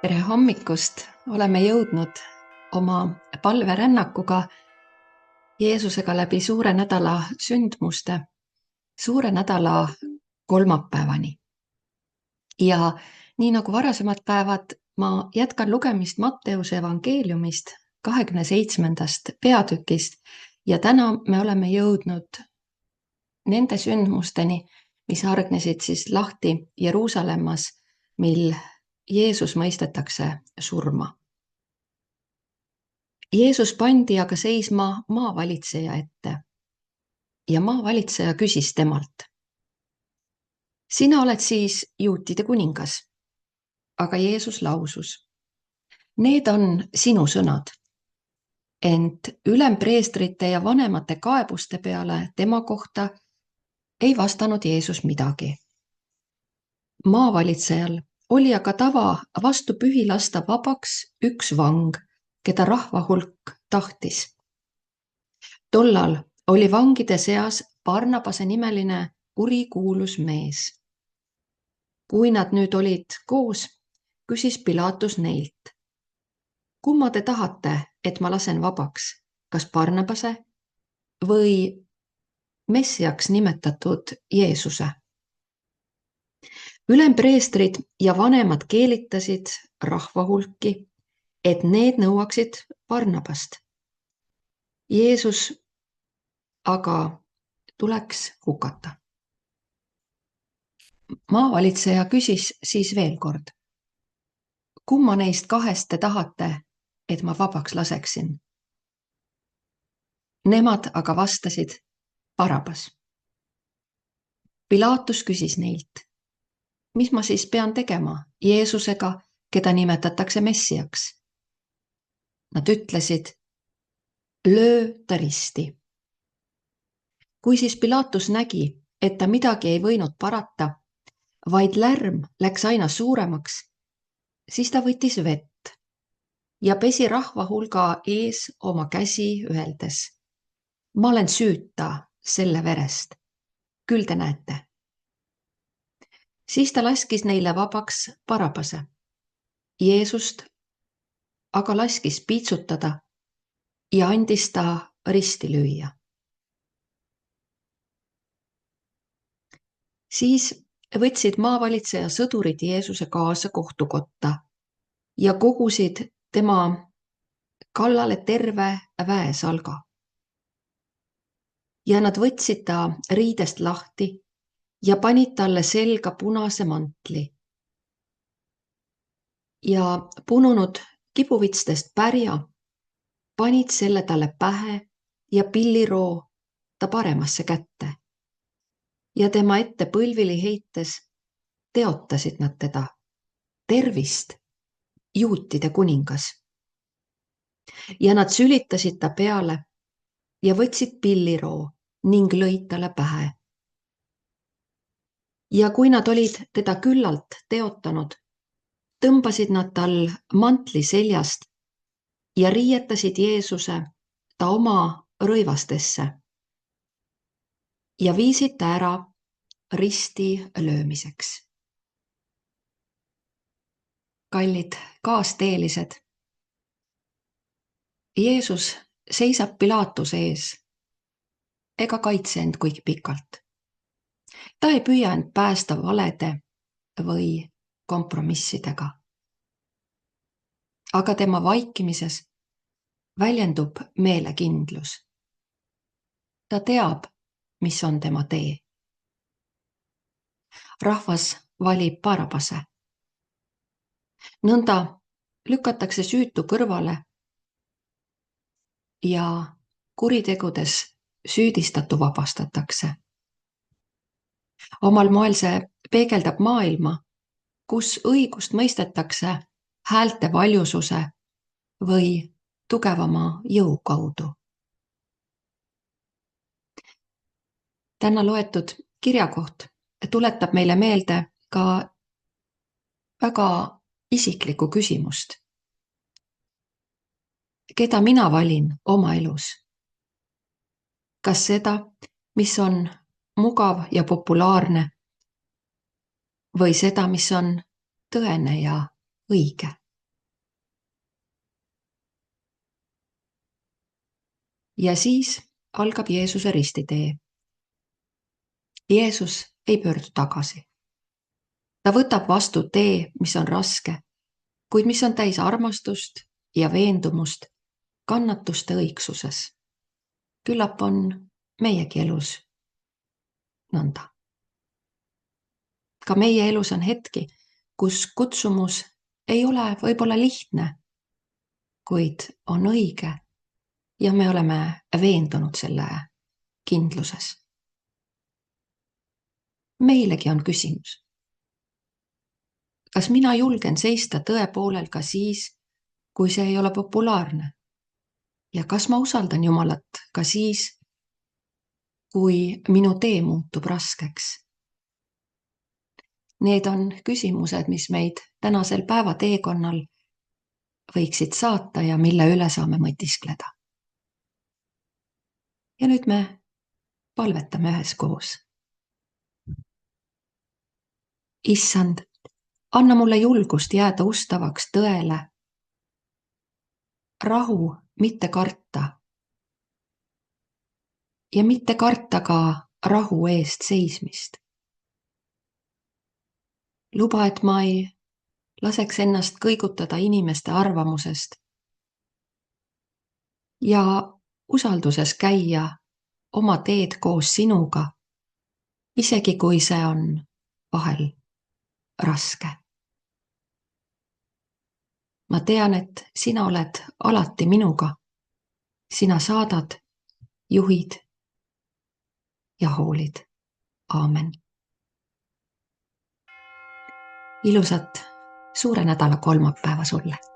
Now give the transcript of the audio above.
Tere hommikust! Oleme jõudnud oma palverännakuga Jeesusega läbi suure nädala sündmuste, suure nädala kolmapäevani. Ja nii nagu varasemad päevad, ma jätkan lugemist Matteuse evangeeliumist 27. peatükist ja täna me oleme jõudnud nende sündmusteni, mis hargnesid siis lahti Jeruusalemmas, mil Jeesus mõistetakse surma. Jeesus pandi aga seisma maavalitseja ette ja maavalitseja küsis temalt: "Sina oled siis juutide kuningas?" Aga Jeesus lausus: "Need on sinu sõnad." Ent ülempreestrite ja vanemate kaebuste peale tema kohta ei vastanud Jeesus midagi. Maavalitsejal oli aga tava vastu pühi lasta vabaks üks vang, keda rahva hulk tahtis. Tollal oli vangide seas Barnabase nimeline kurikuulus mees. Kui nad nüüd olid koos, küsis Pilatus neilt: "Kumma te tahate, et ma lasen vabaks, kas Barnabase või Messiaks nimetatud Jeesuse?" Ülempreestrid ja vanemad keelitasid rahva hulki, et need nõuaksid Barnabast. Jeesus aga tuleks hukata. Maavalitseja küsis siis veel kord: "Kumma neist kahest te tahate, et ma vabaks laseksin?" Nemad aga vastasid: "Barabas." Pilatus küsis neilt: "Mis ma siis pean tegema Jeesusega, keda nimetatakse Messiaks?" Nad ütlesid: "Löö ta risti." Kui siis Pilatus nägi, et ta midagi ei võinud parata, vaid lärm läks aina suuremaks, siis ta võttis vett ja pesi rahva hulga ees oma käsi öeldes: "Ma olen süüta selle verest, küll te näete." Siis ta laskis neile vabaks Barabase. Jeesust aga laskis piitsutada ja andis ta risti lüüa. Siis võtsid maavalitseja sõdurid Jeesuse kaasa kohtukotta ja kogusid tema kallale terve väesalga. Ja nad võtsid ta riidest lahti ja panid talle selga punase mantli. Ja pununud kibuvitstest pärja panid selle talle pähe ja pilliroo ta paremasse kätte. Ja tema ette põlvili heites teotasid nad teda: "Tervist, juutide kuningas!" Ja nad sülitasid ta peale ja võtsid pilliroo ning lõid talle pähe. Ja kui nad olid teda küllalt teotanud, tõmbasid nad tal mantli seljast ja riietasid Jeesuse ta oma rõivastesse ja viisid ta ära risti löömiseks. Kallid kaasteelised, Jeesus seisab Pilatuse ees ega kaitse end kuigi pikalt. Ta ei püüa end päästa valede või kompromissidega. Aga tema vaikimises väljendub meelekindlus. Ta teab, mis on tema tee. Rahvas valib Barabase. Nõnda lükatakse süütu kõrvale ja kuritegudes süüdistatu vabastatakse. Omal moel see peegeldab maailma, kus õigust mõistetakse häälte valjususe või tugevama jõu kaudu. Täna loetud kirjakoht tuletab meile meelde ka väga isiklikku küsimust. Keda mina valin oma elus? Kas seda, mis on mugav ja populaarne, või seda, mis on tõene ja õige? Ja siis algab Jeesuse ristitee. Jeesus ei pöördu tagasi. Ta võtab vastu tee, mis on raske, kuid mis on täis armastust ja veendumust kannatuste õigsuses. Küllap on meiegi elus nõnda. Ka meie elus on hetki, kus kutsumus ei ole võib-olla lihtne, kuid on õige ja me oleme veendunud selle kindluses. Meilegi on küsimus. Kas mina julgen seista tõe poolel ka siis, kui see ei ole populaarne? Ja kas ma usaldan Jumalat ka siis, kui minu tee muutub raskeks? Need on küsimused, mis meid tänasel päevateekonnal võiksid saata ja mille üle saame mõtiskleda. Ja nüüd me palvetame üheskoos. Issand, anna mulle julgust jääda ustavaks tõele. Rahu, mitte karta. Ja mitte karta ka rahu eest seismist. Luba, et ma ei laseks ennast kõigutada inimeste arvamusest ja usalduses käia oma teed koos sinuga, isegi kui see on vahel raske. Ma tean, et sina oled alati minuga. Sina saadad, juhid ja hoolid. Aamen. Ilusat suure nädala kolmapäeva sulle!